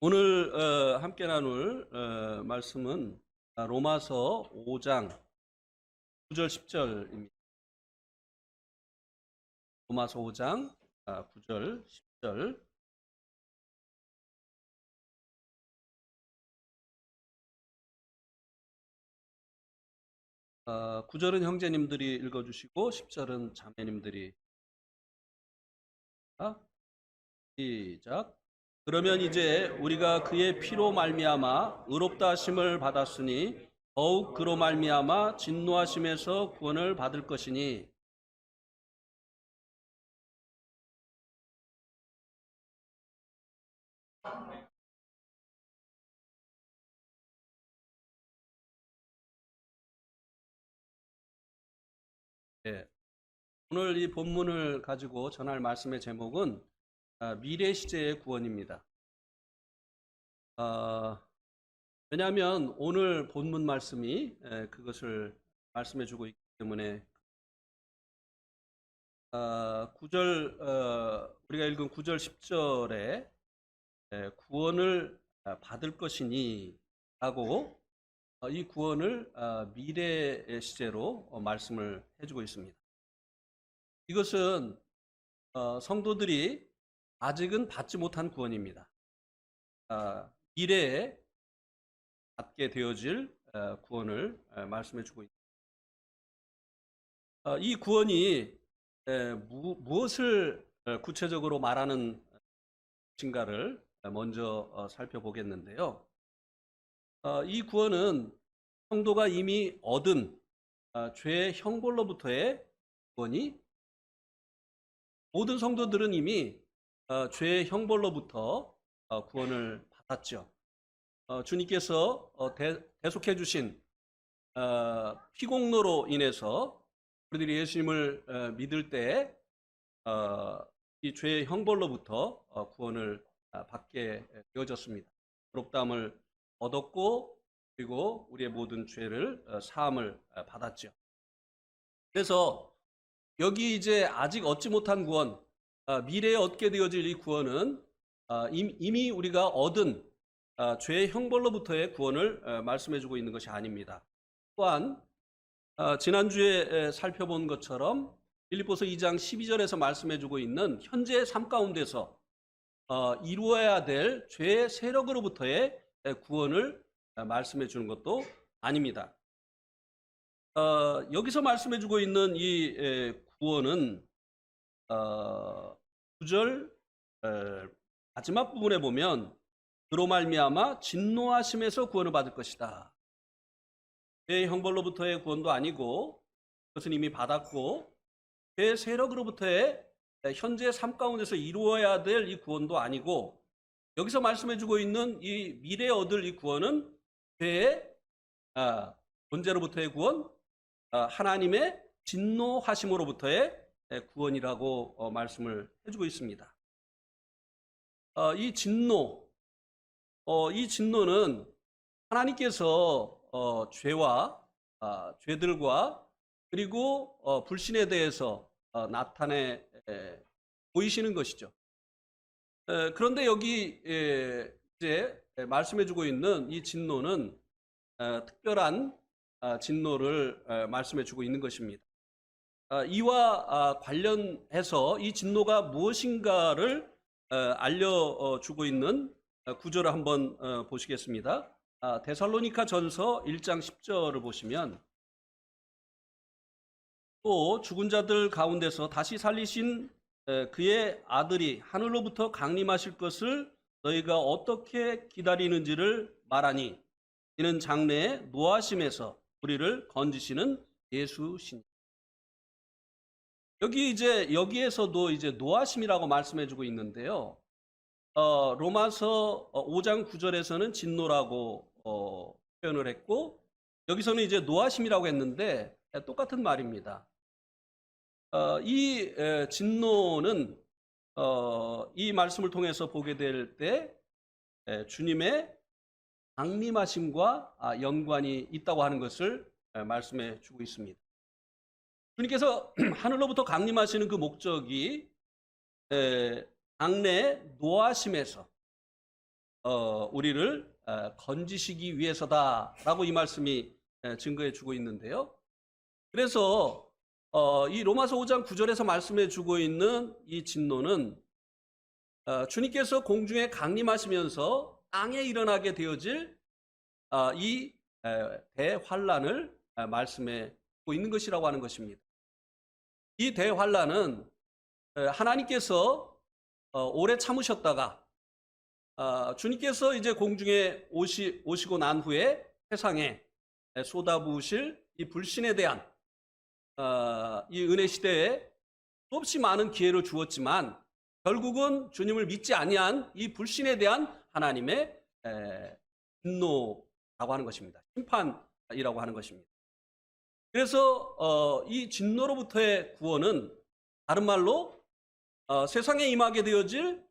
오늘 함께 나눌 말씀은 로마서 5장 9절 10절입니다. 로마서 5장 9절 10절. 어, 9절은 형제님들이 읽어주시고 10절은 자매님들이. 시작. 그러면 이제 우리가 그의 피로 말미암아 의롭다 하심을 받았으니 더욱 그로 말미암아 진노하심에서 구원을 받을 것이니. 예, 오늘 이 본문을 가지고 전할 말씀의 제목은 미래 시제의 구원입니다. 왜냐하면 오늘 본문 말씀이 그것을 말씀해 주고 있기 때문에 9절 우리가 읽은 9절 10절에 구원을 받을 것이니 라고 이 구원을 미래 시제로 말씀을 해주고 있습니다. 이것은 성도들이 아직은 받지 못한 구원입니다. 미래에 받게 되어질 구원을 말씀해 주고 있습니다. 이 구원이 무엇을 구체적으로 말하는 것인가를 먼저 살펴보겠는데요. 이 구원은 성도가 이미 얻은 죄의 형벌로부터의 구원이, 모든 성도들은 이미 죄의 형벌로부터 구원을 받았죠. 주님께서 대속해 주신 피공로로 인해서 우리들이 예수님을 믿을 때 이 죄의 형벌로부터 구원을 받게 되어졌습니다. 의롭다함을 얻었고, 그리고 우리의 모든 죄를 사함을 받았죠. 그래서 여기 이제 아직 얻지 못한 구원, 미래에 얻게 되어질 이 구원은 이미 우리가 얻은 죄의 형벌로부터의 구원을 말씀해 주고 있는 것이 아닙니다. 또한 지난주에 살펴본 것처럼 빌립보서 2장 12절에서 말씀해 주고 있는 현재의 삶 가운데서 이루어야 될 죄의 세력으로부터의 구원을 말씀해 주는 것도 아닙니다. 여기서 말씀해 주고 있는 이 구원은 9절 마지막 부분에 보면 그로 말미암아 진노하심에서 구원을 받을 것이다. 죄의 형벌로부터의 구원도 아니고, 그것은 이미 받았고, 죄의 세력으로부터의 현재 삶 가운데서 이루어야 될 이 구원도 아니고, 여기서 말씀해 주고 있는 이 미래에 얻을 이 구원은 죄의 존재로부터의 구원, 하나님의 진노하심으로부터의 구원이라고 말씀을 해주고 있습니다. 이 진노는 하나님께서 죄들과 그리고 불신에 대해서 나타내 보이시는 것이죠. 그런데 여기 이제 말씀해주고 있는 이 진노는 특별한 진노를 말씀해주고 있는 것입니다. 이와 관련해서 이 진노가 무엇인가를 알려주고 있는 구절을 한번 보시겠습니다. 데살로니가 전서 1장 10절을 보시면, 또 죽은 자들 가운데서 다시 살리신 그의 아들이 하늘로부터 강림하실 것을 너희가 어떻게 기다리는지를 말하니 이는 장래에 노하심에서 우리를 건지시는 예수시니. 여기에서도 이제 노하심이라고 말씀해주고 있는데요. 로마서 5장 9절에서는 진노라고 표현을 했고, 여기서는 이제 노하심이라고 했는데 똑같은 말입니다. 이 진노는 이 말씀을 통해서 보게 될 때 주님의 강림하심과 연관이 있다고 하는 것을 말씀해 주고 있습니다. 주님께서 하늘로부터 강림하시는 그 목적이 장래 노하심에서, 우리를 건지시기 위해서다라고 이 말씀이 증거해 주고 있는데요. 그래서 이 로마서 5장 9절에서 말씀해 주고 있는 이 진노는 주님께서 공중에 강림하시면서 땅에 일어나게 되어질 이 대환란을 말씀해 주고 있는 것이라고 하는 것입니다. 이 대환란은 하나님께서 오래 참으셨다가 주님께서 이제 공중에 오시고 난 후에 세상에 쏟아부으실 이 불신에 대한 이 은혜 시대에 수없이 많은 기회를 주었지만 결국은 주님을 믿지 아니한 이 불신에 대한 하나님의 진노라고 하는 것입니다. 심판이라고 하는 것입니다. 그래서 이 진노로부터의 구원은 다른 말로 세상에 임하게 되어질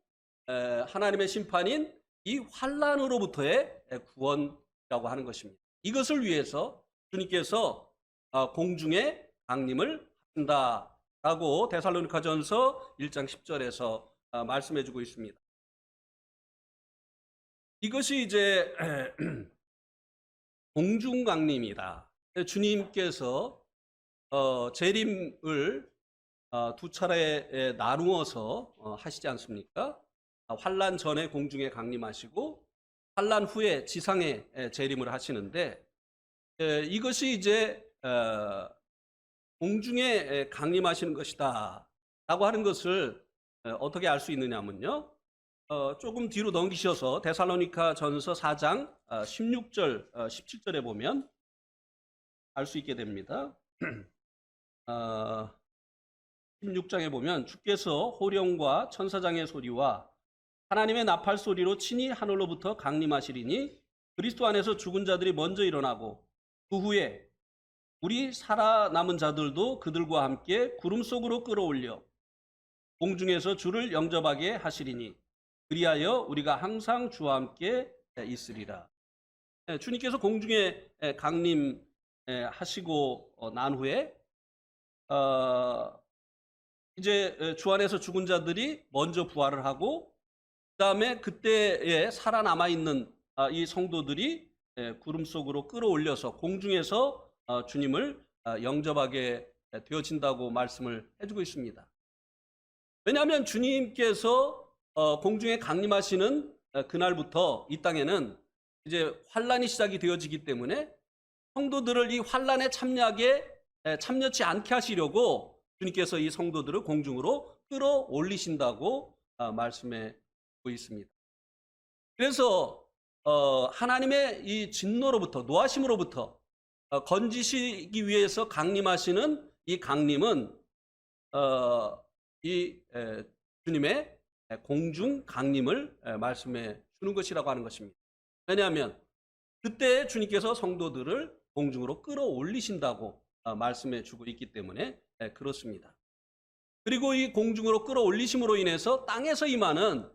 하나님의 심판인 이 환란으로부터의 구원이라고 하는 것입니다. 이것을 위해서 주님께서 공중에 강림을 한다라고 데살로니가전서 1장 10절에서 말씀해 주고 있습니다. 이것이 이제 공중 강림이다. 주님께서 재림을 두 차례에 나누어서 하시지 않습니까? 환란 전에 공중에 강림하시고 환란 후에 지상에 재림을 하시는데 이것이 이제 공중에 강림하시는 것이다 라고 하는 것을 어떻게 알 수 있느냐면요, 조금 뒤로 넘기셔서 데살로니가 전서 4장 16절 17절에 보면 알 수 있게 됩니다. 16장에 보면 주께서 호령과 천사장의 소리와 하나님의 나팔 소리로 친히 하늘로부터 강림하시리니 그리스도 안에서 죽은 자들이 먼저 일어나고 그 후에 우리 살아남은 자들도 그들과 함께 구름 속으로 끌어올려 공중에서 주를 영접하게 하시리니 그리하여 우리가 항상 주와 함께 있으리라. 주님께서 공중에 강림하시고 난 후에 이제 주 안에서 죽은 자들이 먼저 부활을 하고 그다음에 그때에 살아남아 있는 이 성도들이 구름 속으로 끌어올려서 공중에서 주님을 영접하게 되어진다고 말씀을 해주고 있습니다. 왜냐하면 주님께서 공중에 강림하시는 그날부터 이 땅에는 이제 환란이 시작이 되어지기 때문에 성도들을 이 환란에 참여치 않게 하시려고 주님께서 이 성도들을 공중으로 끌어올리신다고 말씀해 주고 있습니다. 그래서 하나님의 이 진노로부터, 노하심으로부터 건지시기 위해서 강림하시는 이 강림은 이 주님의 공중 강림을 말씀해 주는 것이라고 하는 것입니다. 왜냐하면 그때 주님께서 성도들을 공중으로 끌어올리신다고 말씀해 주고 있기 때문에 그렇습니다. 그리고 이 공중으로 끌어올리심으로 인해서 땅에서 임하는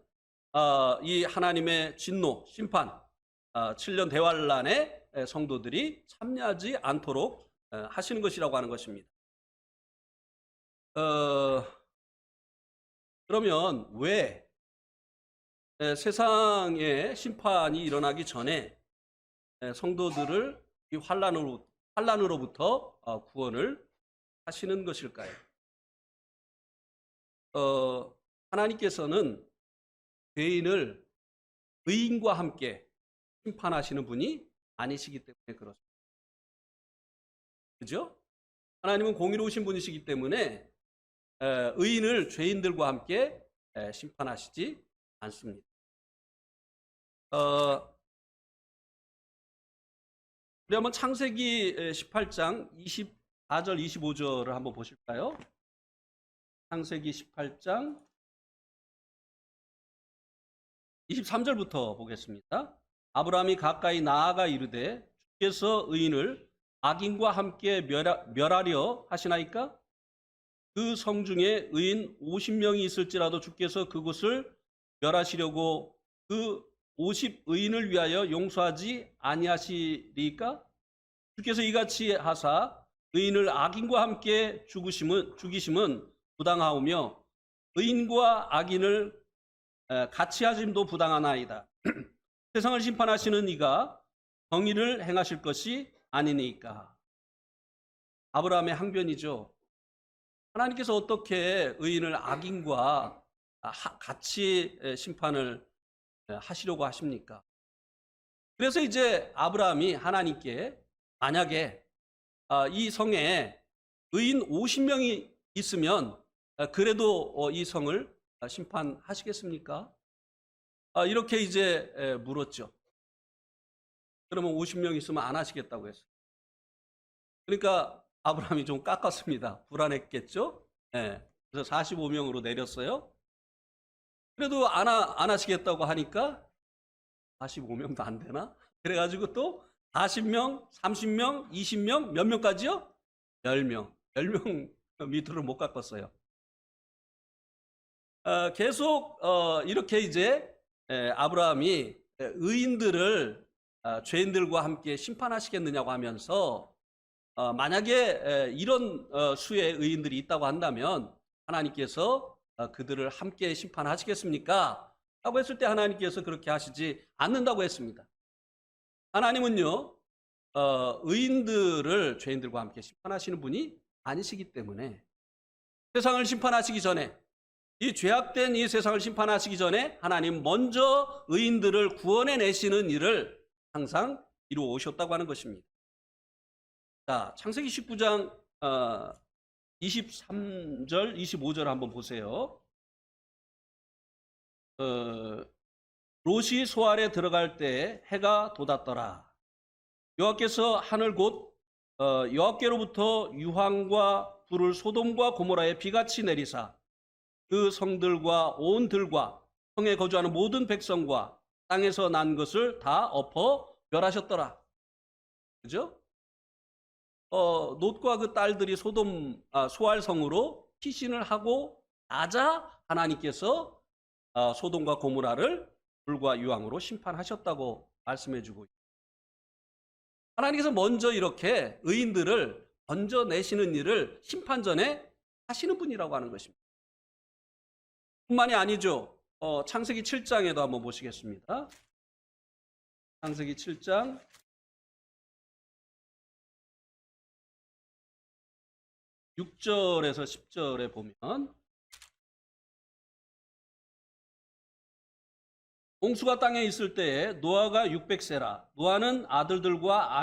이 하나님의 진노, 심판, 7년 대환란에 성도들이 참여하지 않도록 하시는 것이라고 하는 것입니다. 그러면 왜 세상에 심판이 일어나기 전에 성도들을 이 환란으로부터 구원을 하시는 것일까요? 하나님께서는 죄인을 의인과 함께 심판하시는 분이 아니시기 때문에 그렇습니다. 그죠? 하나님은 공의로우신 분이시기 때문에 의인을 죄인들과 함께 심판하시지 않습니다. 우리 한번 창세기 18장 24절 25절을 한번 보실까요? 창세기 18장 23절부터 보겠습니다. 아브라함이 가까이 나아가 이르되 주께서 의인을 악인과 함께 멸하려 하시나이까? 그 성 중에 의인 50명이 있을지라도 주께서 그곳을 멸하시려고 그 50의인을 위하여 용서하지 아니하시리까? 주께서 이같이 하사 의인을 악인과 함께 죽이심은 부당하오며 의인과 악인을 같이 하심도 부당하나이다. 세상을 심판하시는 이가 정의를 행하실 것이 아니니까. 아브라함의 항변이죠. 하나님께서 어떻게 의인을 악인과 같이 심판을 하시려고 하십니까? 그래서 이제 아브라함이 하나님께 만약에 이 성에 의인 50명이 있으면 그래도 이 성을 심판하시겠습니까? 이렇게 이제 물었죠. 그러면 50명 있으면 안 하시겠다고 했어요. 그러니까 아브라함이 좀 깎았습니다. 불안했겠죠? 예. 그래서 45명으로 내렸어요. 그래도 안 하시겠다고 하니까 45명도 안 되나? 그래가지고 또 40명, 30명, 20명, 몇 명까지요? 10명. 10명 밑으로 못 깎았어요. 계속 이렇게 이제 아브라함이 의인들을 죄인들과 함께 심판하시겠느냐고 하면서 만약에 이런 수의 의인들이 있다고 한다면 하나님께서 그들을 함께 심판하시겠습니까? 라고 했을 때 하나님께서 그렇게 하시지 않는다고 했습니다. 하나님은요, 의인들을 죄인들과 함께 심판하시는 분이 아니시기 때문에 세상을 심판하시기 전에, 이 죄악된 이 세상을 심판하시기 전에 하나님 먼저 의인들을 구원해 내시는 일을 항상 이루어 오셨다고 하는 것입니다. 자, 창세기 19장 23절, 25절 한번 보세요. 롯이 소알에 들어갈 때 해가 돋았더라. 여호와께서 하늘 곧 여호와께로부터 유황과 불을 소돔과 고모라에 비같이 내리사 그 성들과 온 들과 성에 거주하는 모든 백성과 땅에서 난 것을 다 엎어 멸하셨더라. 그죠? 롯과 그 딸들이 소알 성으로 피신을 하고 나자 하나님께서 소돔과 고모라를 불과 유황으로 심판하셨다고 말씀해주고 있습니다. 하나님께서 먼저 이렇게 의인들을 건져내시는 일을 심판 전에 하시는 분이라고 하는 것입니다. 뿐만이 아니죠. 창세기 7장에도 한번 보시겠습니다. 창세기 7장 6절에서 10절에 보면 홍수가 땅에 있을 때에 노아가 600세라 노아는 아들들과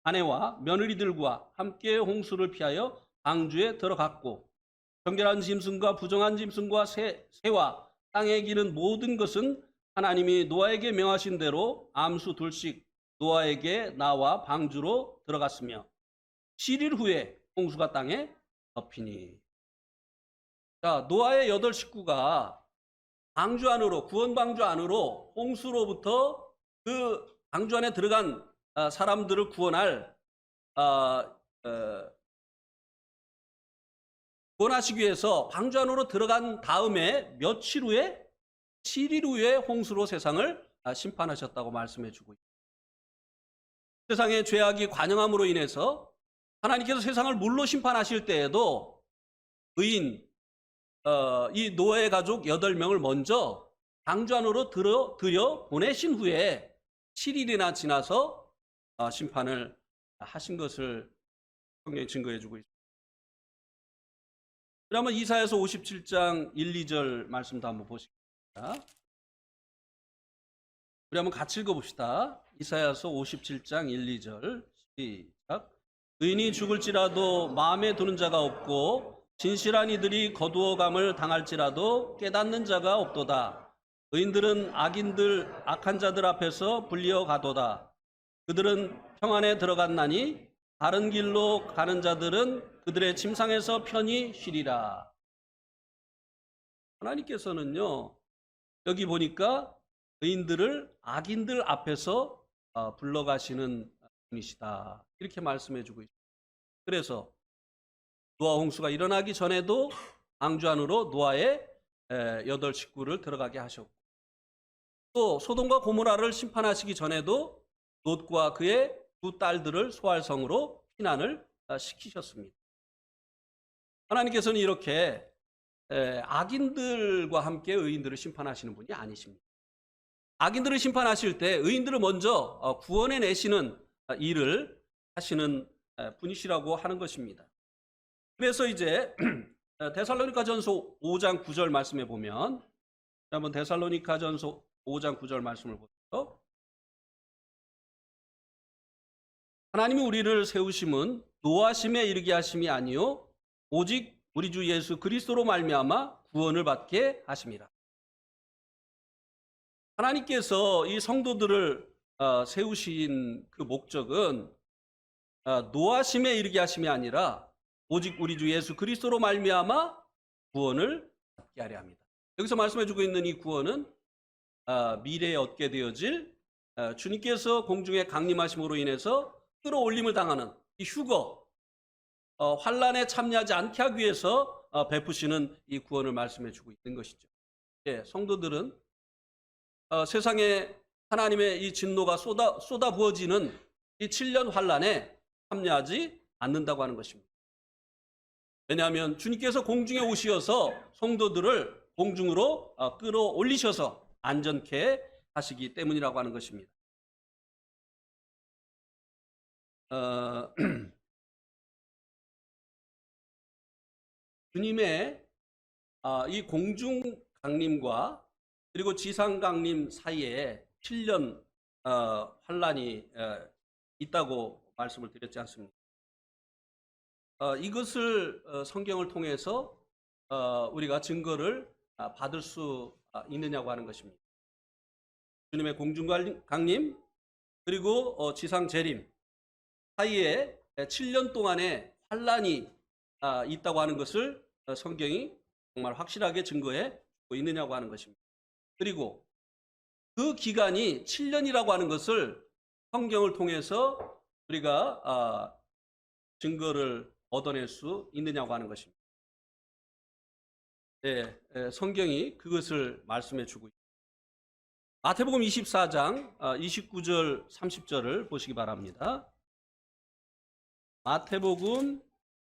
아내와 며느리들과 함께 홍수를 피하여 방주에 들어갔고 정결한 짐승과 부정한 짐승과 새와 땅에 기는 모든 것은 하나님이 노아에게 명하신 대로 암수 둘씩 노아에게 나와 방주로 들어갔으며 7일 후에 홍수가 땅에 덮이니. 자, 노아의 8 식구가 방주 안으로, 구원 방주 안으로 홍수로부터 그 방주 안에 들어간 사람들을 구원할 구원하시기 위해서 방주 안으로 들어간 다음에 며칠 후에 7일 후에 홍수로 세상을 심판하셨다고 말씀해 주고 있습니다. 세상의 죄악이 관영함으로 인해서 하나님께서 세상을 물로 심판하실 때에도 의인 이 노아의 가족 8명을 먼저 방주 안으로 들여 보내신 후에 7일이나 지나서 심판을 하신 것을 성경이 증거해 주고 있습니다. 그러면 이사야서 57장 1, 2절 말씀도 한번 보시겠습니다. 우리 한번 같이 읽어봅시다. 이사야서 57장 1, 2절 시작. 의인이 죽을지라도 마음에 두는 자가 없고 진실한 이들이 거두어감을 당할지라도 깨닫는 자가 없도다. 의인들은 악한 자들 앞에서 불리어 가도다. 그들은 평안에 들어갔나니 다른 길로 가는 자들은 그들의 침상에서 편히 쉬리라. 하나님께서는요, 여기 보니까 의인들을 악인들 앞에서 불러가시는 분이시다. 이렇게 말씀해 주고 있습니다. 그래서 노아 홍수가 일어나기 전에도 방주 안으로 노아의 8 식구를 들어가게 하셨고, 또 소돔과 고모라를 심판하시기 전에도 롯과 그의 2 딸들을 소알성으로 피난을 시키셨습니다. 하나님께서는 이렇게 악인들과 함께 의인들을 심판하시는 분이 아니십니다. 악인들을 심판하실 때 의인들을 먼저 구원해 내시는 일을 하시는 분이시라고 하는 것입니다. 그래서 이제 데살로니가전서 5장 9절 말씀에 보면, 한번 데살로니가전서 5장 9절 말씀을 보세요. 하나님이 우리를 세우심은 노하심에 이르게 하심이 아니요 오직 우리 주 예수 그리스도로 말미암아 구원을 받게 하심이라. 하나님께서 이 성도들을 세우신 그 목적은 노하심에 이르게 하심이 아니라 오직 우리 주 예수 그리스도로 말미암아 구원을 받게 하려 합니다. 여기서 말씀해주고 있는 이 구원은 미래에 얻게 되어질 주님께서 공중에 강림하심으로 인해서 끌어올림을 당하는 이 휴거, 환란에 참여하지 않게 하기 위해서 베푸시는 이 구원을 말씀해주고 있는 것이죠. 예, 성도들은 세상에 하나님의 이 진노가 쏟아 부어지는 이 7년 환란에 참여하지 않는다고 하는 것입니다. 왜냐하면 주님께서 공중에 오시어서 성도들을 공중으로 끌어올리셔서 안전케 하시기 때문이라고 하는 것입니다. 주님의 이 공중 강림과 그리고 지상 강림 사이에 7년 환란이 있다고 말씀을 드렸지 않습니까? 이것을 성경을 통해서 우리가 증거를 받을 수 있느냐고 하는 것입니다. 주님의 공중 강림 그리고 지상 재림 사이에 7년 동안의 환란이 있다고 하는 것을 성경이 정말 확실하게 증거해 주고 있느냐고 하는 것입니다. 그리고 그 기간이 7년이라고 하는 것을 성경을 통해서 우리가 증거를 얻어낼 수 있느냐고 하는 것입니다. 네, 성경이 그것을 말씀해 주고 있습니다. 마태복음 24장 29절 30절을 보시기 바랍니다. 마태복음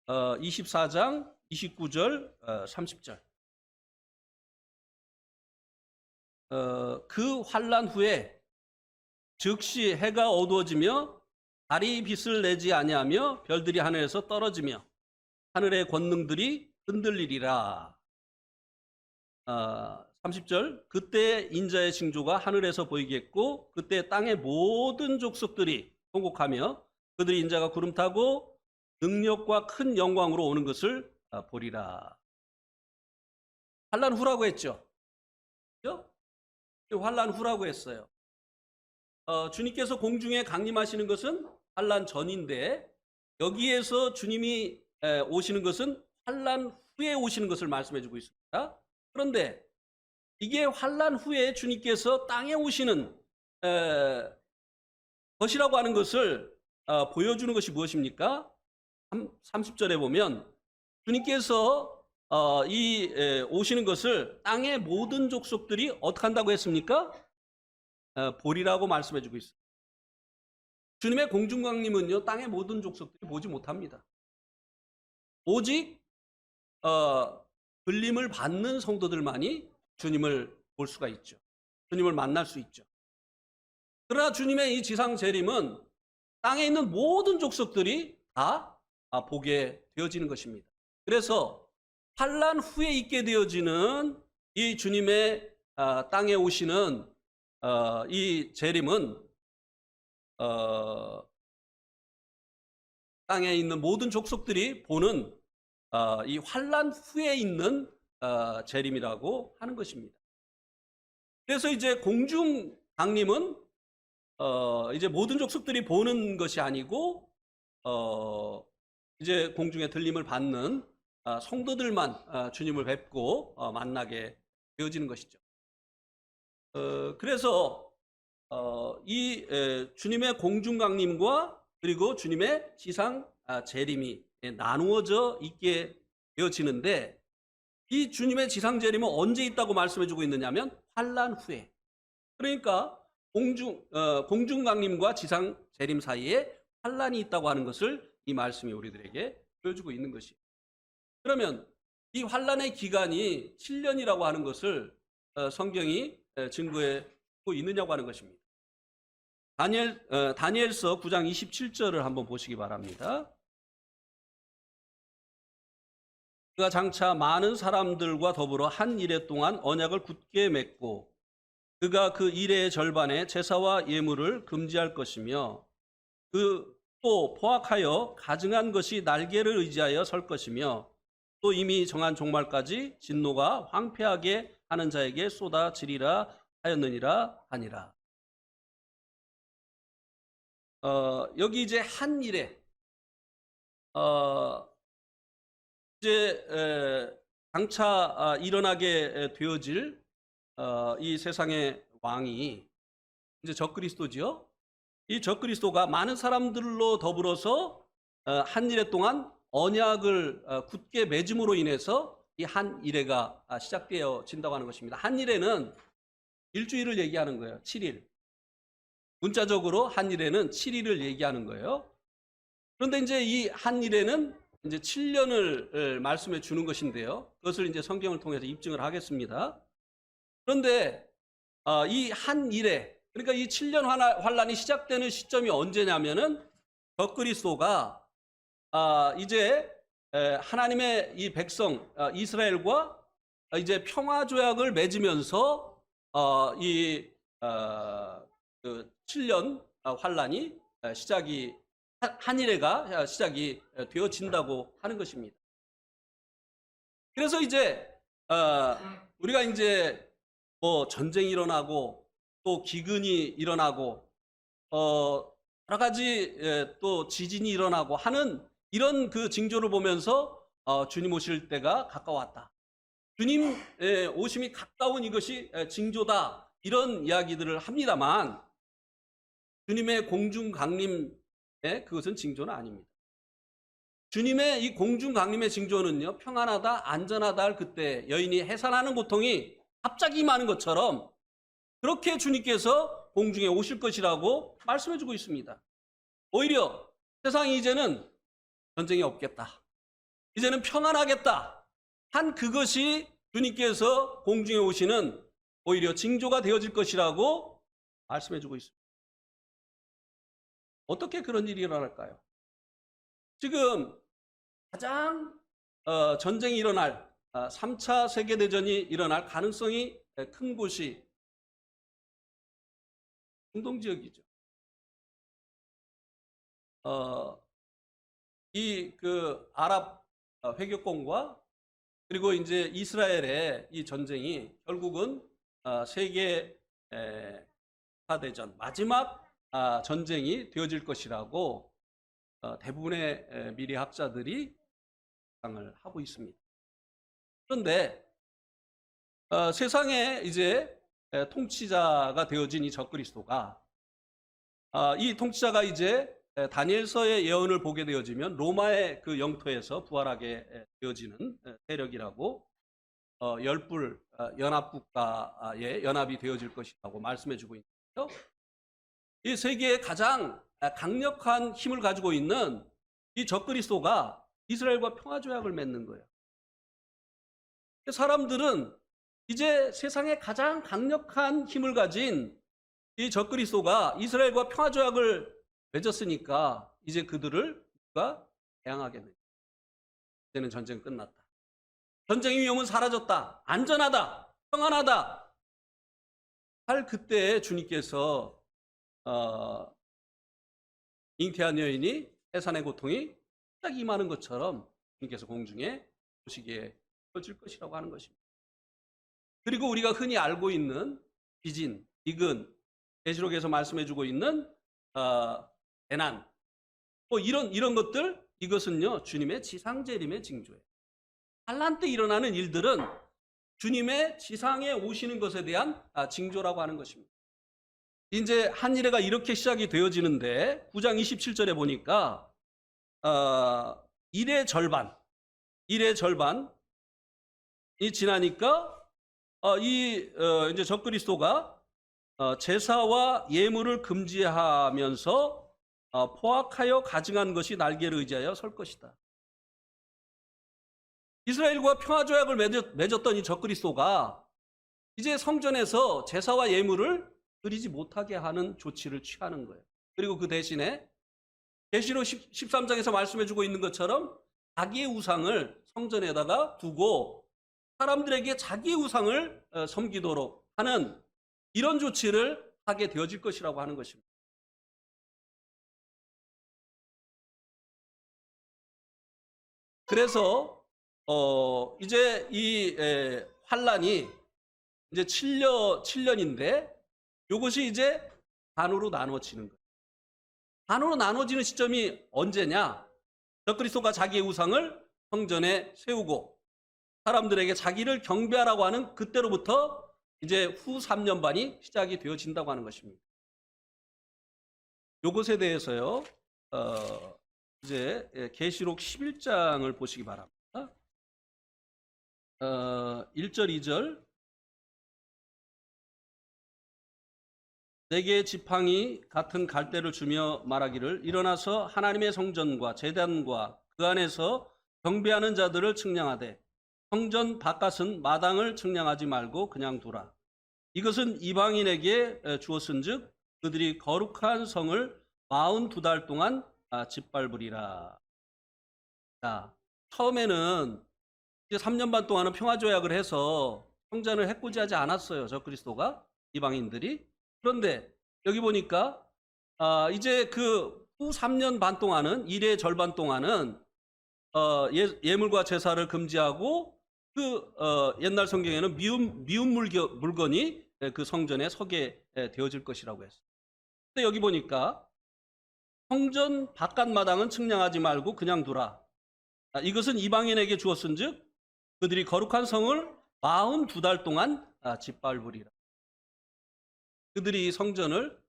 24장 29절 30절. 그 환란 후에 즉시 해가 어두워지며 달이 빛을 내지 아니하며 별들이 하늘에서 떨어지며 하늘의 권능들이 흔들리리라. 30절. 그때 인자의 징조가 하늘에서 보이겠고 그때 땅의 모든 족속들이 통곡하며 그들이 인자가 구름 타고 능력과 큰 영광으로 오는 것을 보리라. 환란 후라고 했죠. 그렇죠? 환란 후라고 했어요. 주님께서 공중에 강림하시는 것은 환란 전인데 여기에서 주님이 오시는 것은 환란 후에 오시는 것을 말씀해 주고 있습니다. 그런데 이게 환란 후에 주님께서 땅에 오시는 것이라고 하는 것을 보여주는 것이 무엇입니까? 30절에 보면 주님께서 오시는 것을 땅의 모든 족속들이 어떻게 한다고 했습니까? 보리라고 말씀해 주고 있습니다. 주님의 공중강림은요, 땅의 모든 족속들이 보지 못합니다. 오직 들림을 받는 성도들만이 주님을 볼 수가 있죠. 주님을 만날 수 있죠. 그러나 주님의 이 지상 재림은 땅에 있는 모든 족속들이 다 보게 되어지는 것입니다. 그래서 환란 후에 있게 되어지는 이 주님의 땅에 오시는 이 재림은 땅에 있는 모든 족속들이 보는 이 환란 후에 있는 재림이라고 하는 것입니다. 그래서 이제 공중 강림은 이제 모든 족속들이 보는 것이 아니고 이제 공중에 들림을 받는 성도들만 주님을 뵙고 만나게 되어지는 것이죠. 그래서 이 주님의 공중 강림과 그리고 주님의 지상 재림이 나누어져 있게 되어지는데 이 주님의 지상 재림은 언제 있다고 말씀해 주고 있느냐면 환란 후에. 그러니까 공중 강림과 지상 재림 사이에 환란이 있다고 하는 것을 이 말씀이 우리들에게 보여주고 있는 것이에요. 그러면 이 환란의 기간이 7년이라고 하는 것을 성경이 증거해 있느냐고 하는 것입니다. 다니엘서 9장 27절을 한번 보시기 바랍니다. 그가 장차 많은 사람들과 더불어 한 이레 동안 언약을 굳게 맺고 그가 그 이레의 절반에 제사와 예물을 금지할 것이며 그 또 포악하여 가증한 것이 날개를 의지하여 설 것이며 또 이미 정한 종말까지 진노가 황폐하게 하는 자에게 쏟아지리라 하였느니라 하니라. 여기 이제 한 이레 이제 장차 일어나게 되어질 이 세상의 왕이 이제 적그리스도지요. 이 적그리스도가 많은 사람들로 더불어서 한 이레 동안 언약을 굳게 맺음으로 인해서 이 한 이레가 시작되어진다고 하는 것입니다. 한 이레는 일주일을 얘기하는 거예요. 7일. 문자적으로 한 이레는 7일을 얘기하는 거예요. 그런데 이제 이 한 이레는 이제 7년을 말씀해 주는 것인데요. 그것을 이제 성경을 통해서 입증을 하겠습니다. 그런데 이 한 이레, 그러니까 이 7년 환란이 시작되는 시점이 언제냐면은 적그리스도가 이제 하나님의 이 백성 이스라엘과 이제 평화 조약을 맺으면서 그 7년 환란이 시작이 한 이레가 시작이 되어진다고 하는 것입니다. 그래서 이제 우리가 이제 뭐 전쟁이 일어나고 또 기근이 일어나고 여러 가지 또 지진이 일어나고 하는 이런 그 징조를 보면서 주님 오실 때가 가까웠다. 주님 오심이 가까운 이것이 징조다. 이런 이야기들을 합니다만 주님의 공중 강림의 그것은 징조는 아닙니다. 주님의 이 공중 강림의 징조는요, 평안하다, 안전하다 할 그때 여인이 해산하는 고통이 갑자기 임하는 것처럼 그렇게 주님께서 공중에 오실 것이라고 말씀해 주고 있습니다. 오히려 세상이 이제는 전쟁이 없겠다. 이제는 평안하겠다. 한 그것이 주님께서 공중에 오시는 오히려 징조가 되어질 것이라고 말씀해 주고 있습니다. 어떻게 그런 일이 일어날까요? 지금 가장 전쟁이 일어날 3차 세계대전이 일어날 가능성이 큰 곳이 중동 지역이죠. 이 그 아랍 회교권과 그리고 이제 이스라엘의 이 전쟁이 결국은 세계 대전 마지막 전쟁이 되어질 것이라고 대부분의 미래학자들이 예상을 하고 있습니다. 그런데 세상에 이제 통치자가 되어진 이 적그리스도가 이 통치자가 이제 다니엘서의 예언을 보게 되어지면 로마의 그 영토에서 부활하게 되어지는 세력이라고 열불 연합국가의 연합이 되어질 것이라고 말씀해 주고 있는데요. 이 세계에 가장 강력한 힘을 가지고 있는 이 적그리스도가 이스라엘과 평화조약을 맺는 거예요. 사람들은 이제 세상에 가장 강력한 힘을 가진 이 적그리스도가 이스라엘과 평화조약을 맺었으니까 이제 그들을 누가 대항하겠느냐. 이제는 전쟁 끝났다. 전쟁의 위험은 사라졌다. 안전하다. 평안하다. 할 그때에 주님께서 잉태한 여인이 해산의 고통이 딱 임하는 것처럼 주님께서 공중에 오시게 되어질 것이라고 하는 것입니다. 그리고 우리가 흔히 알고 있는 지진, 기근, 계시록에서 말씀해주고 있는 재난, 뭐 이런 것들, 이것은요 주님의 지상재림의 징조예요. 환란 때 일어나는 일들은 주님의 지상에 오시는 것에 대한 징조라고 하는 것입니다. 이제 한 이레가 이렇게 시작이 되어지는데 9장 27절에 보니까 일의 절반이 지나니까 이제 적그리스도가 제사와 예물을 금지하면서 포악하여 가증한 것이 날개를 의지하여 설 것이다. 이스라엘과 평화조약을 맺었던 이 적그리스도가 이제 성전에서 제사와 예물을 드리지 못하게 하는 조치를 취하는 거예요. 그리고 그 대신에 계시록 13장에서 말씀해 주고 있는 것처럼 자기의 우상을 성전에다가 두고 사람들에게 자기의 우상을 섬기도록 하는 이런 조치를 하게 되어질 것이라고 하는 것입니다. 그래서 이제 이 환란이 이제 7년인데 이것이 이제 반으로 나눠지는 거예요. 반으로 나눠지는 시점이 언제냐? 적그리스도가 자기의 우상을 성전에 세우고 사람들에게 자기를 경배하라고 하는 그때로부터 이제 후 3년 반이 시작이 되어진다고 하는 것입니다. 이것에 대해서요. 이제 계시록 11장을 보시기 바랍니다. 1절 2절 네 개의 지팡이 같은 갈대를 주며 말하기를 일어나서 하나님의 성전과 제단과 그 안에서 경배하는 자들을 측량하되 성전 바깥은 마당을 측량하지 말고 그냥 두라. 이것은 이방인에게 주었은즉 그들이 거룩한 성을 42달 동안 짓밟으리라. 자, 처음에는 이제 3년 반 동안은 평화조약을 해서 성전을 해코지하지 않았어요. 적그리스도가 이방인들이. 그런데 여기 보니까 이제 그 후 3년 반 동안은 일의 절반 동안은 예물과 제사를 금지하고 그 옛날 성경에는 미운 물건이 그 성전에 서게 되어질 것이라고 했어요. 근데 여기 보니까 성전 바깥 마당은 측량하지 말고 그냥 두라. 이것은 이방인에게 주었은즉 그들이 거룩한 성을 42달 동안 짓밟으리라. 그들이 성전을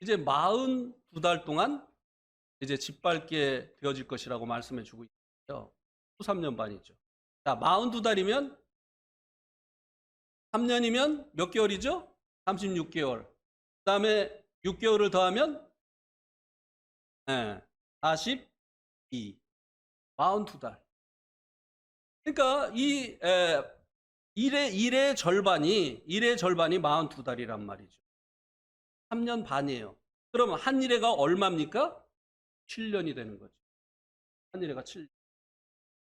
이제 42달 동안 이제 짓밟게 되어질 것이라고 말씀해 주고 있어요. 후 3년 반이죠. 자, 42달이면 3년이면 몇 개월이죠? 36개월. 그 다음에 6개월을 더하면 42. 42달. 그러니까 이 일의 절반이 42달이란 말이죠. 3년 반이에요. 그러면 한 일회가 얼마입니까? 7년이 되는 거죠. 한 일회가 7년.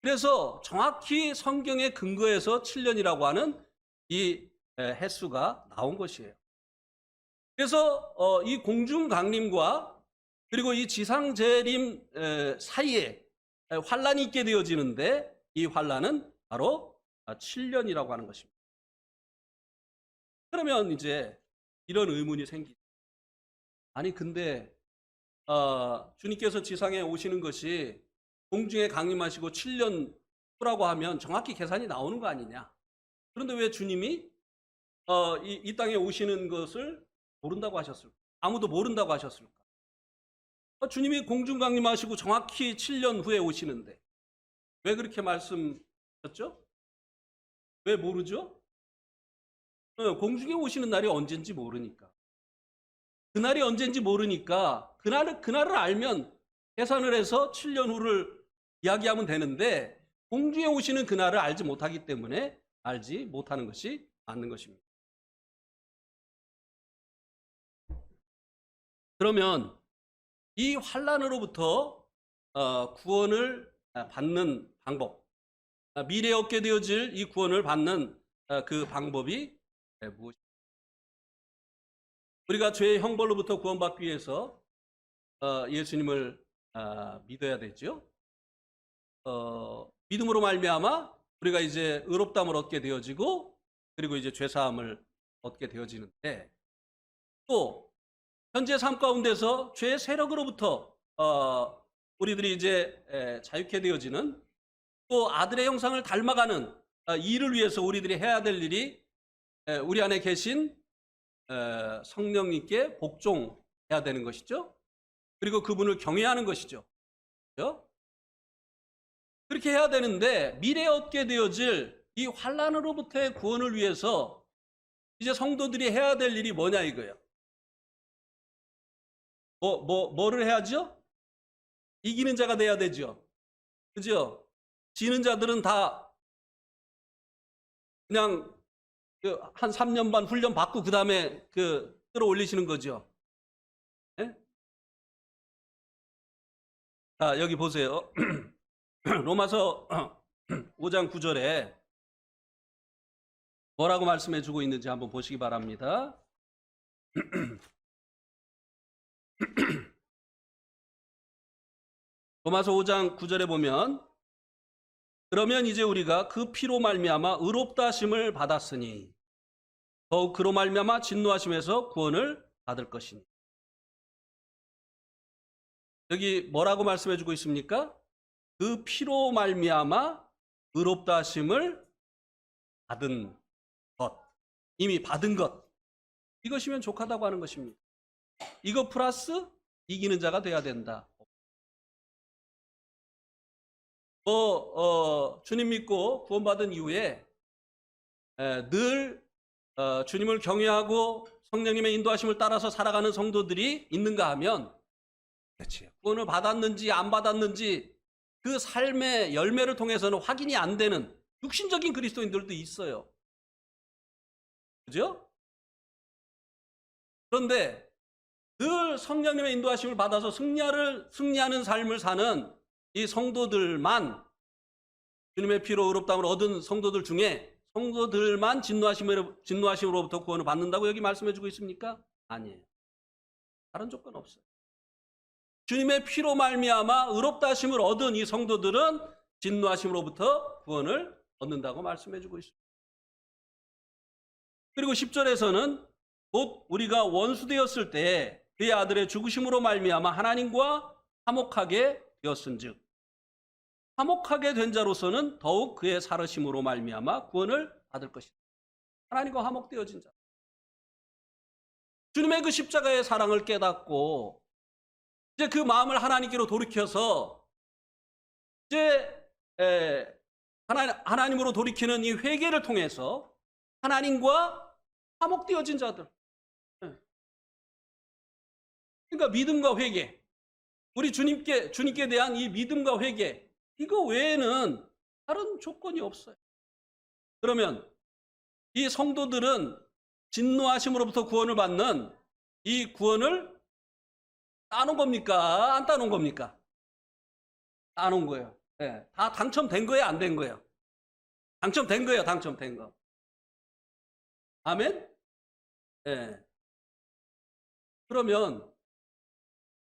그래서 정확히 성경의 근거에서 7년이라고 하는 이 횟수가 나온 것이에요. 그래서 이 공중 강림과 그리고 이 지상 재림 사이에 환란이 있게 되어지는데 이 환란은 바로 7년이라고 하는 것입니다. 그러면 이제 이런 의문이 생기죠. 아니 근데 주님께서 지상에 오시는 것이 공중에 강림하시고 7년 후라고 하면 정확히 계산이 나오는 거 아니냐. 그런데 왜 주님이 이 땅에 오시는 것을 모른다고 하셨을까? 아무도 모른다고 하셨을까? 주님이 공중 강림하시고 정확히 7년 후에 오시는데 왜 그렇게 말씀하셨죠? 왜 모르죠? 공중에 오시는 날이 언젠지 모르니까. 그날이 언젠지 모르니까 그날을 알면 계산을 해서 7년 후를 이야기하면 되는데 공중에 오시는 그날을 알지 못하기 때문에 알지 못하는 것이 맞는 것입니다. 그러면 이 환란으로부터 구원을 받는 방법, 미래에 얻게 되어질 이 구원을 받는 그 방법이 무엇입니까? 우리가 죄의 형벌로부터 구원받기 위해서 예수님을 믿어야 되죠. 믿음으로 말미암아 우리가 이제 의롭다함을 얻게 되어지고 그리고 이제 죄사함을 얻게 되어지는데 또 현재 삶 가운데서 죄의 세력으로부터 우리들이 이제 자유케 되어지는 또 아들의 형상을 닮아가는 일을 위해서 우리들이 해야 될 일이 우리 안에 계신 성령님께 복종해야 되는 것이죠. 그리고 그분을 경외하는 것이죠. 그렇죠? 그렇게 해야 되는데 미래에 얻게 되어질 이 환란으로부터의 구원을 위해서 이제 성도들이 해야 될 일이 뭐냐 이거예요. 뭐를 해야죠? 이기는 자가 돼야 되죠. 그죠? 지는 자들은 다 그냥 한 3년 반 훈련 받고 그 다음에 그 끌어올리시는 거죠. 예? 자, 여기 보세요. 로마서 5장 9절에 뭐라고 말씀해 주고 있는지 한번 보시기 바랍니다. 로마서 5장 9절에 보면 그러면 이제 우리가 그 피로 말미암아 의롭다 하심을 받았으니 더욱 그로 말미암아 진노하심에서 구원을 받을 것이니. 여기 뭐라고 말씀해 주고 있습니까? 그 피로 말미암아 의롭다 하심을 받은 것, 이미 받은 것, 이것이면 족하다고 하는 것입니다. 이거 플러스 이기는 자가 돼야 된다. 주님 믿고 구원받은 이후에 늘 주님을 경외하고 성령님의 인도하심을 따라서 살아가는 성도들이 있는가 하면, 그렇지, 구원을 받았는지 안 받았는지 그 삶의 열매를 통해서는 확인이 안 되는 육신적인 그리스도인들도 있어요. 그죠? 그런데 늘 성령님의 인도하심을 받아서 승리하는 삶을 사는 이 성도들만, 주님의 피로 의롭다함을 얻은 성도들 중에 성도들만 진노하심으로부터 구원을 받는다고 여기 말씀해 주고 있습니까? 아니에요. 다른 조건 없어요. 주님의 피로 말미암아 의롭다 하심을 얻은 이 성도들은 진노하심으로부터 구원을 얻는다고 말씀해 주고 있습니다. 그리고 10절에서는 곧 우리가 원수되었을 때 그의 아들의 죽으심으로 말미암아 하나님과 화목하게 되었은즉 화목하게 된 자로서는 더욱 그의 살으심으로 말미암아 구원을 받을 것이다. 하나님과 화목되어진 자, 주님의 그 십자가의 사랑을 깨닫고 이제 그 마음을 하나님께로 돌이켜서 이제 하나님으로 돌이키는 이 회개를 통해서 하나님과 화목되어진 자들. 그러니까 믿음과 회개, 우리 주님께 대한 이 믿음과 회개, 이거 외에는 다른 조건이 없어요. 그러면 이 성도들은 진노하심으로부터 구원을 받는 이 구원을 따놓은 겁니까? 안 따놓은 겁니까? 따놓은 거예요. 네, 다 당첨된 거예요? 안 된 거예요? 당첨된 거예요? 당첨된 거. 아멘? 네. 그러면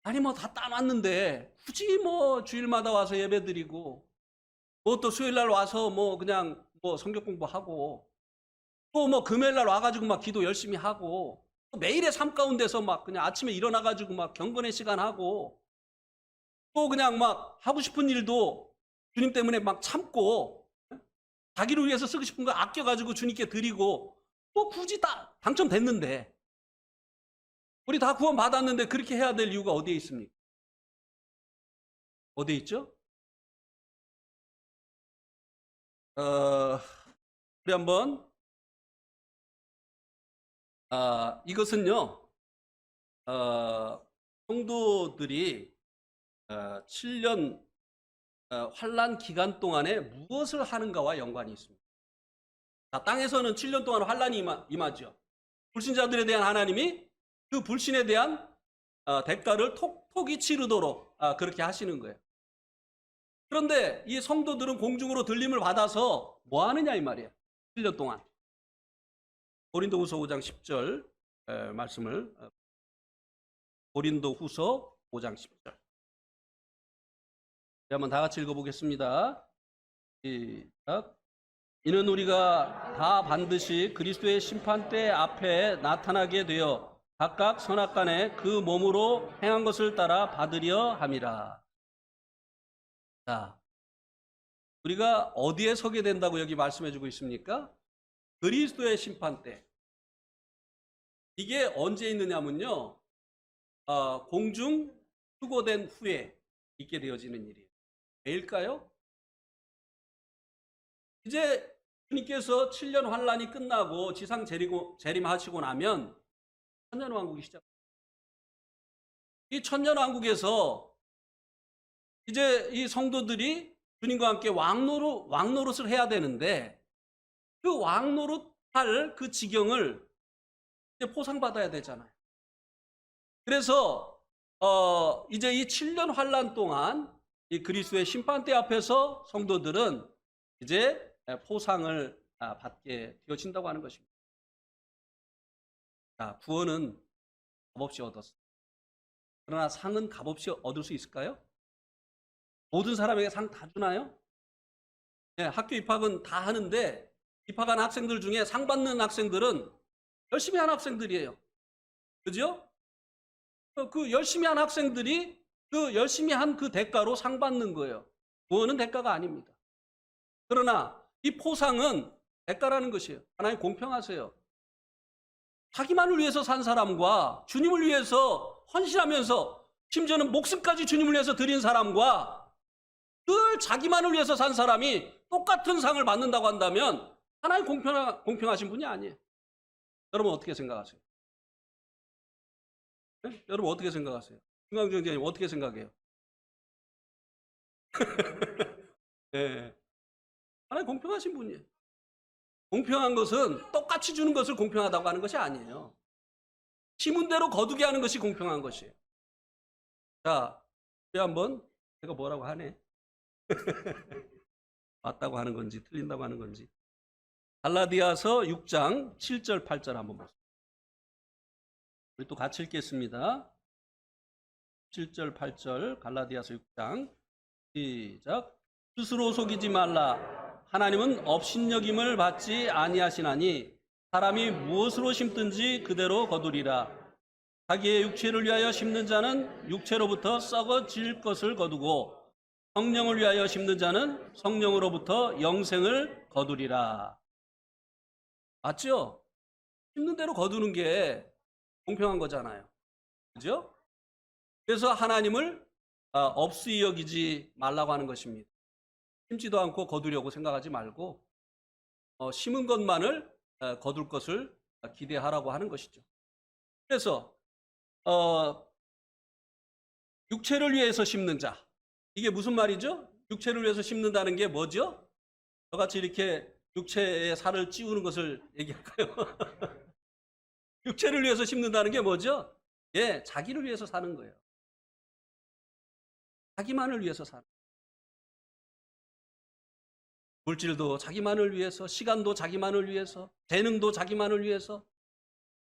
아니 뭐 다 따놨는데 굳이 뭐 주일마다 와서 예배드리고 뭐 또 수요일날 와서 뭐 그냥 뭐 성경 공부하고 또 뭐 금요일날 와가지고 막 기도 열심히 하고 또 매일의 삶 가운데서 막 그냥 아침에 일어나가지고 막 경건의 시간 하고 또 그냥 막 하고 싶은 일도 주님 때문에 막 참고 자기를 위해서 쓰고 싶은 거 아껴가지고 주님께 드리고 또 굳이 다 당첨됐는데, 우리 다 구원 받았는데 그렇게 해야 될 이유가 어디에 있습니까? 어디에 있죠? 우리 한번 이것은요, 성도들이 7년 환난 기간 동안에 무엇을 하는가와 연관이 있습니다. 자, 땅에서는 7년 동안 환난이 임하죠. 불신자들에 대한 하나님이 그 불신에 대한 대가를 톡톡히 치르도록 그렇게 하시는 거예요. 그런데 이 성도들은 공중으로 들림을 받아서 뭐 하느냐 이 말이에요. 7년 동안. 고린도후서 5장 10절 말씀을, 고린도후서 5장 10절 한번 다 같이 읽어보겠습니다. 시작. 이는 우리가 다 반드시 그리스도의 심판대 앞에 나타나게 되어 각각 선악간에 그 몸으로 행한 것을 따라 받으려 함이라. 자, 우리가 어디에 서게 된다고 여기 말씀해 주고 있습니까? 그리스도의 심판대. 이게 언제 있느냐면요, 공중 수고된 후에 있게 되어지는 일이에요. 왜일까요? 이제 주님께서 7년 환란이 끝나고 지상 재림하시고 나면 천년왕국이 시작합니다. 이 천년왕국에서 이제 이 성도들이 주님과 함께 왕노릇을 해야 되는데, 그 왕노릇 할 그 지경을 이제 포상받아야 되잖아요. 그래서 이제 이 7년 환란 동안 이 그리스도의 심판대 앞에서 성도들은 이제 포상을 받게 되어진다고 하는 것입니다. 자, 구원은 값없이 얻었어요. 그러나 상은 값없이 얻을 수 있을까요? 모든 사람에게 상 다 주나요? 네, 학교 입학은 다 하는데 입학한 학생들 중에 상 받는 학생들은 열심히 한 학생들이에요. 그죠? 그 열심히 한 학생들이 그 열심히 한 그 대가로 상 받는 거예요. 구원은 대가가 아닙니다. 그러나 이 포상은 대가라는 것이에요. 하나님 공평하세요. 자기만을 위해서 산 사람과 주님을 위해서 헌신하면서 심지어는 목숨까지 주님을 위해서 드린 사람과 늘 자기만을 위해서 산 사람이 똑같은 상을 받는다고 한다면 하나님 공평하신 분이 아니에요. 여러분 어떻게 생각하세요? 네? 여러분 어떻게 생각하세요? 김광정제님 어떻게 생각해요? 네. 하나님 공평하신 분이에요. 공평한 것은 똑같이 주는 것을 공평하다고 하는 것이 아니에요. 심은 대로 거두게 하는 것이 공평한 것이에요. 자, 우리 한번 제가 뭐라고 하네? 맞다고 하는 건지 틀린다고 하는 건지. 갈라디아서 6장 7절 8절 한번 보세요. 우리 또 같이 읽겠습니다. 7절 8절 갈라디아서 6장 시작. 스스로 속이지 말라. 하나님은 업신여김을 받지 아니하시나니 사람이 무엇으로 심든지 그대로 거두리라. 자기의 육체를 위하여 심는 자는 육체로부터 썩어질 것을 거두고 성령을 위하여 심는 자는 성령으로부터 영생을 거두리라. 맞죠? 심는 대로 거두는 게 공평한 거잖아요. 그죠? 그래서 하나님을 업수히 여기지 말라고 하는 것입니다. 심지도 않고 거두려고 생각하지 말고 심은 것만을 거둘 것을 기대하라고 하는 것이죠. 그래서 육체를 위해서 심는 자, 이게 무슨 말이죠? 육체를 위해서 심는다는 게 뭐죠? 저같이 이렇게 육체에 살을 찌우는 것을 얘기할까요? 육체를 위해서 심는다는 게 뭐죠? 예, 자기를 위해서 사는 거예요. 자기만을 위해서 사는. 물질도 자기만을 위해서, 시간도 자기만을 위해서, 재능도 자기만을 위해서,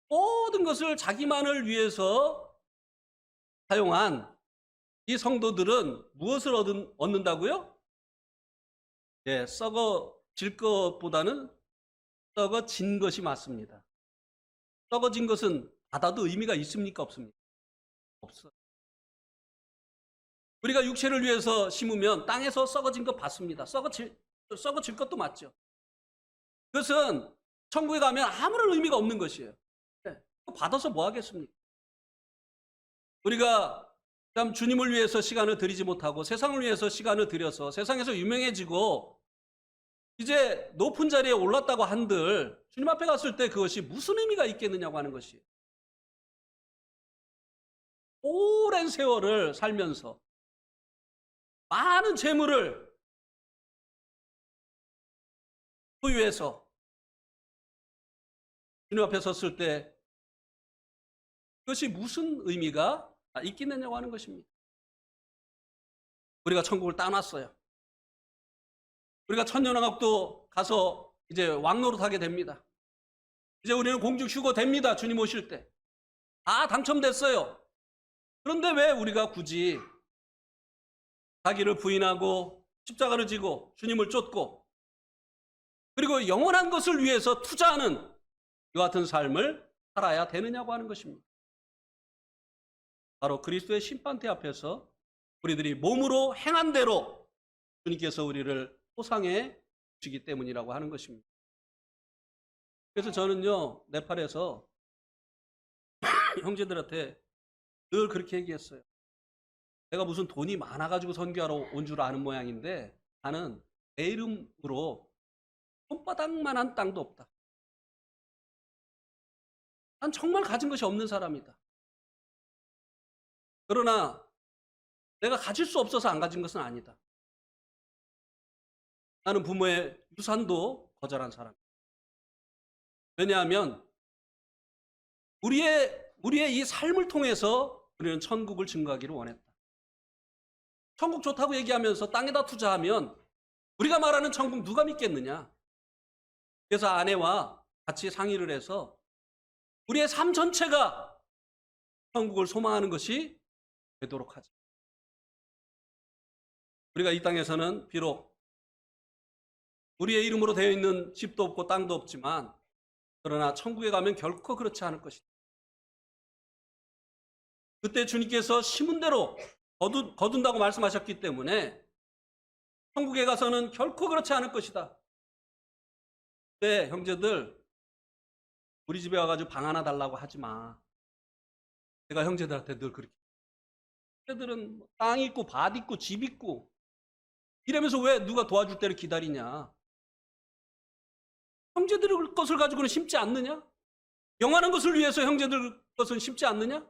모든 것을 자기만을 위해서 사용한 이 성도들은 무엇을 얻는다고요? 예, 썩어질 것보다는 썩어진 것이 맞습니다. 썩어진 것은 받아도 의미가 있습니까? 없습니까? 없어요. 우리가 육체를 위해서 심으면 땅에서 썩어진 것 받습니다. 썩어질 것도 맞죠. 그것은 천국에 가면 아무런 의미가 없는 것이에요. 받아서 뭐 하겠습니까? 우리가 참 주님을 위해서 시간을 들이지 못하고 세상을 위해서 시간을 들여서 세상에서 유명해지고 이제 높은 자리에 올랐다고 한들 주님 앞에 갔을 때 그것이 무슨 의미가 있겠느냐고 하는 것이에요. 오랜 세월을 살면서 많은 재물을 소유해서 주님 앞에 섰을 때 그것이 무슨 의미가 있겠느냐고 하는 것입니다. 우리가 천국을 따놨어요. 우리가 천년왕국도 가서 이제 왕노릇하게 됩니다. 이제 우리는 공중 휴거 됩니다. 주님 오실 때. 다 당첨됐어요. 그런데 왜 우리가 굳이 자기를 부인하고 십자가를 지고 주님을 쫓고 그리고 영원한 것을 위해서 투자하는 이와 같은 삶을 살아야 되느냐고 하는 것입니다. 바로 그리스도의 심판대 앞에서 우리들이 몸으로 행한 대로 주님께서 우리를 포상해 주시기 때문이라고 하는 것입니다. 그래서 저는요, 네팔에서 형제들한테 늘 그렇게 얘기했어요. 내가 무슨 돈이 많아가지고 선교하러 온 줄 아는 모양인데 나는 내 이름으로 손바닥만한 땅도 없다. 난 정말 가진 것이 없는 사람이다. 그러나 내가 가질 수 없어서 안 가진 것은 아니다. 나는 부모의 유산도 거절한 사람. 왜냐하면 우리의 이 삶을 통해서 우리는 천국을 증거하기를 원했다. 천국 좋다고 얘기하면서 땅에다 투자하면 우리가 말하는 천국 누가 믿겠느냐? 그래서 아내와 같이 상의를 해서 우리의 삶 전체가 천국을 소망하는 것이 되도록 하자. 우리가 이 땅에서는 비록 우리의 이름으로 되어 있는 집도 없고 땅도 없지만 그러나 천국에 가면 결코 그렇지 않을 것이다. 그때 주님께서 심은 대로 거둔다고 말씀하셨기 때문에 천국에 가서는 결코 그렇지 않을 것이다. 네, 형제들, 우리 집에 와가지고 방 하나 달라고 하지 마. 제가 형제들한테 늘 그렇게. 형제들은 땅 있고 밭 있고 집 있고 이러면서 왜 누가 도와줄 때를 기다리냐? 형제들 것을 가지고는 심지 않느냐? 영원한 것을 위해서 형제들 것은 심지 않느냐?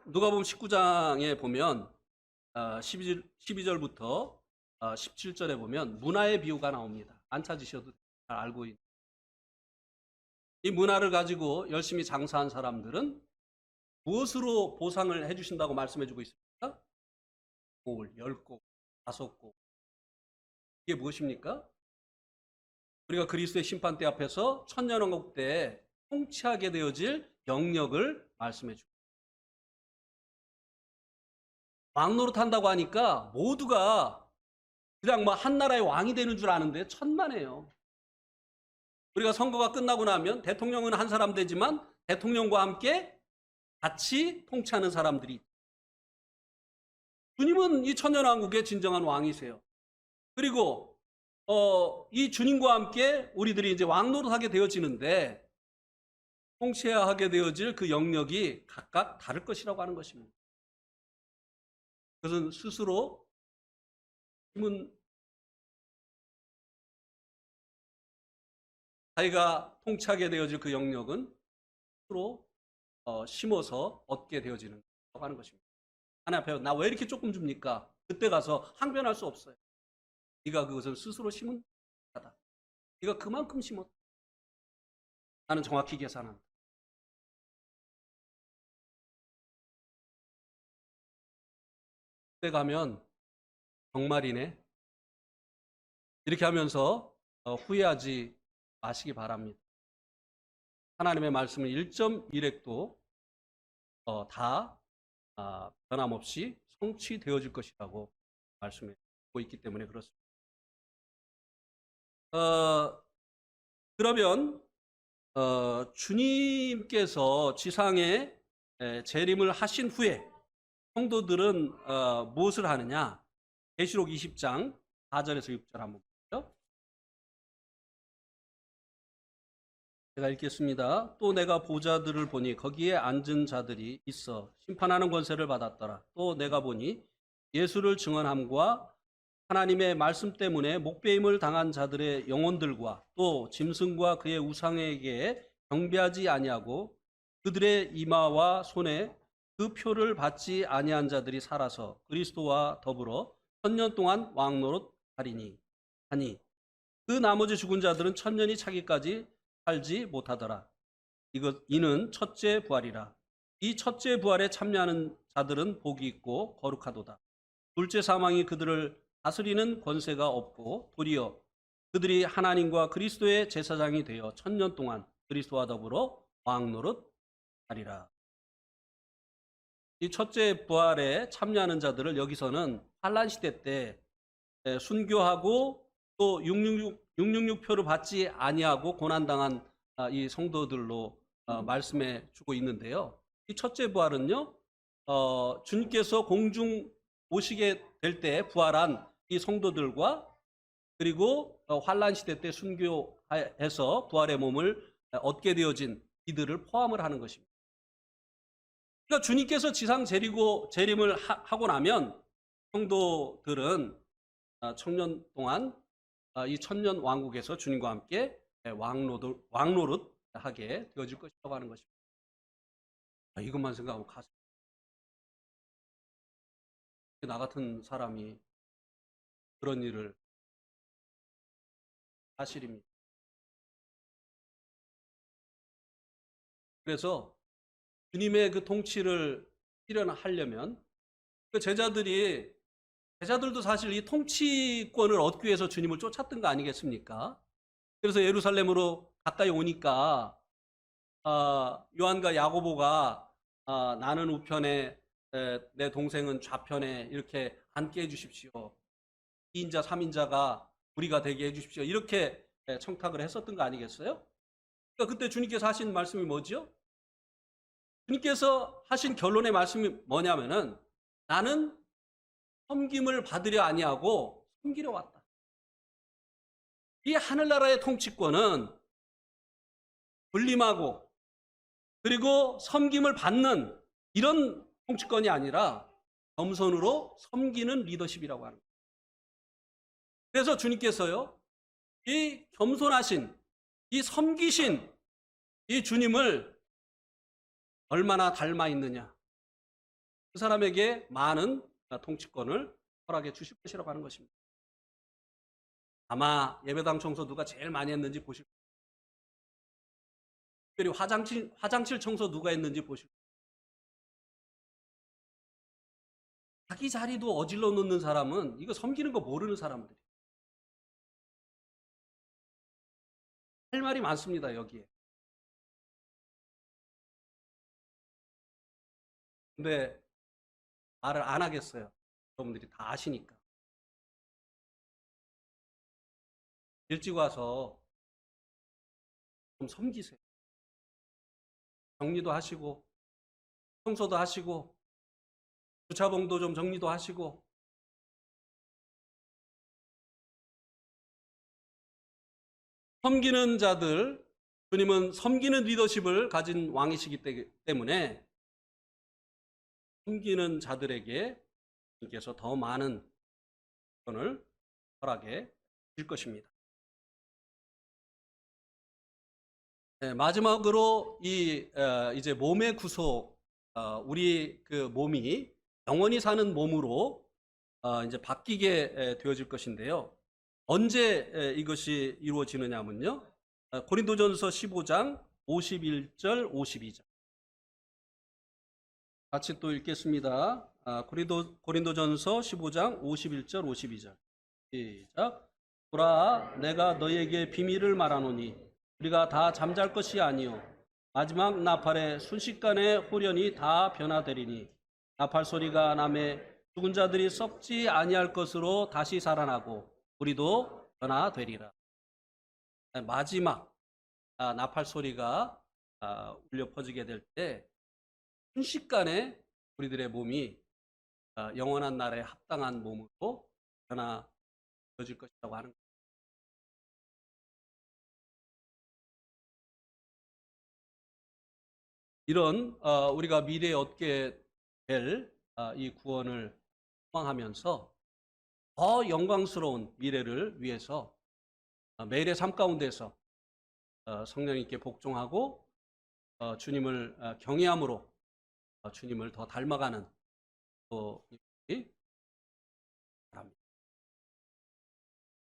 누가복음 19장에 보면 12절부터 17절에 보면 문화의 비유가 나옵니다. 안 찾으셔도 잘 알고 있는. 이 문화를 가지고 열심히 장사한 사람들은 무엇으로 보상을 해주신다고 말씀해주고 있습니까? 곡을 10곡, 5곡. 이게 무엇입니까? 우리가 그리스도의 심판대 앞에서 천년왕국 때 통치하게 되어질 영역을 말씀해주고 왕 노릇한다고 하니까 모두가 그냥 뭐 한 나라의 왕이 되는 줄 아는데 천만에요. 우리가 선거가 끝나고 나면 대통령은 한 사람 되지만 대통령과 함께 같이 통치하는 사람들이 있다. 주님은 이 천년왕국의 진정한 왕이세요. 그리고 이 주님과 함께 우리들이 이제 왕노릇하게 되어지는데 통치해야 하게 되어질 그 영역이 각각 다를 것이라고 하는 것입니다. 그것은 스스로 힘은 자기가 통치하게 되어질 그 영역은 스스로 심어서 얻게 되어지는 거라고 하는 것입니다. 하나님 앞에 나 왜 이렇게 조금 줍니까? 그때 가서 항변할 수 없어요. 네가 그것을 스스로 심은 거다. 네가 그만큼 심었다. 나는 정확히 계산한다. 그때 가면 정말이네. 이렇게 하면서 후회하지 마시기 바랍니다. 하나님의 말씀은 1.1획도 다 변함없이 성취되어질 것이라고 말씀하고 있기 때문에 그렇습니다. 그러면 주님께서 지상에 재림을 하신 후에 성도들은 무엇을 하느냐? 계시록 20장 4절에서 6절 한번 보죠. 제가 읽겠습니다. 또 내가 보좌들을 보니 거기에 앉은 자들이 있어 심판하는 권세를 받았더라. 또 내가 보니 예수를 증언함과 하나님의 말씀 때문에 목배임을 당한 자들의 영혼들과 또 짐승과 그의 우상에게 경배하지 아니하고 그들의 이마와 손에 그 표를 받지 아니한 자들이 살아서 그리스도와 더불어 1000년 동안 왕노릇 하리니 하니 그 나머지 죽은 자들은 1000년이 차기까지 살지 못하더라. 이는 첫째 부활이라. 이 첫째 부활에 참여하는 자들은 복이 있고 거룩하도다. 둘째 사망이 그들을 다스리는 권세가 없고 도리어 그들이 하나님과 그리스도의 제사장이 되어 1000년 동안 그리스도와 더불어 왕노릇 하리라. 이 첫째 부활에 참여하는 자들을 여기서는 환란 시대 때 순교하고 또 666표를 받지 아니하고 고난당한 이 성도들로 말씀해 주고 있는데요. 이 첫째 부활은요, 주님께서 공중 오시게 될 때 부활한 이 성도들과 그리고 환란 시대 때 순교해서 부활의 몸을 얻게 되어진 이들을 포함을 하는 것입니다. 그러니까 주님께서 지상 재림을 하고 나면 성도들은 청년 동안 이 천년 왕국에서 주님과 함께 왕노릇 하게 되어질 것이라고 하는 것입니다. 이것만 생각하면 가슴. 나 같은 사람이 그런 일을 사실입니다. 그래서 주님의 그 통치를 실현하려면 그 제자들도 사실 이 통치권을 얻기 위해서 주님을 쫓았던 거 아니겠습니까? 그래서 예루살렘으로 가까이 오니까 요한과 야고보가 나는 우편에 내 동생은 좌편에 이렇게 앉게 해주십시오. 2인자 3인자가 우리가 되게 해주십시오. 이렇게 청탁을 했었던 거 아니겠어요? 그러니까 그때 주님께서 하신 말씀이 뭐죠? 주님께서 하신 결론의 말씀이 뭐냐면은 나는 섬김을 받으려 아니하고 섬기려 왔다. 이 하늘나라의 통치권은 군림하고 그리고 섬김을 받는 이런 통치권이 아니라 겸손으로 섬기는 리더십이라고 하는 거예요. 그래서 주님께서요, 이 겸손하신, 이 섬기신 이 주님을 얼마나 닮아 있느냐. 그 사람에게 많은 통치권을 허락해 주실 것이라고 하는 것입니다. 아마 예배당 청소 누가 제일 많이 했는지 보실 거예요. 특별히 화장실 청소 누가 했는지 보실 거예요. 자기 자리도 어질러 놓는 사람은 이거 섬기는 거 모르는 사람들이에요. 할 말이 많습니다, 여기에. 근데 말을 안 하겠어요. 여러분들이 다 아시니까. 일찍 와서 좀 섬기세요. 정리도 하시고, 청소도 하시고, 주차봉도 좀 정리도 하시고. 섬기는 자들, 주님은 섬기는 리더십을 가진 왕이시기 때문에 섬기는 자들에게 주님께서 더 많은 권을 허락해 주실 것입니다. 네, 마지막으로 이제 몸의 구속, 우리 그 몸이 영원히 사는 몸으로 이제 바뀌게 되어질 것인데요. 언제 이것이 이루어지느냐면요. 고린도전서 15장 51절 52절. 같이 또 읽겠습니다. 고린도전서 15장 51절 52절. 시작. 보라, 내가 너희에게 비밀을 말하노니 우리가 다 잠잘 것이 아니요 마지막 나팔에 순식간에 홀연히 다 변화되리니 나팔 소리가 나매 죽은 자들이 썩지 아니할 것으로 다시 살아나고 우리도 변화되리라. 마지막 나팔 소리가 울려 퍼지게 될 때 순식간에 우리들의 몸이 영원한 나라에 합당한 몸으로 변화되어질 것이라고 하는 거예요. 이런 우리가 미래에 얻게 될 이 구원을 소망하면서 더 영광스러운 미래를 위해서 매일의 삶 가운데서 성령님께 복종하고 주님을 경외함으로 주님을 더 닮아가는 또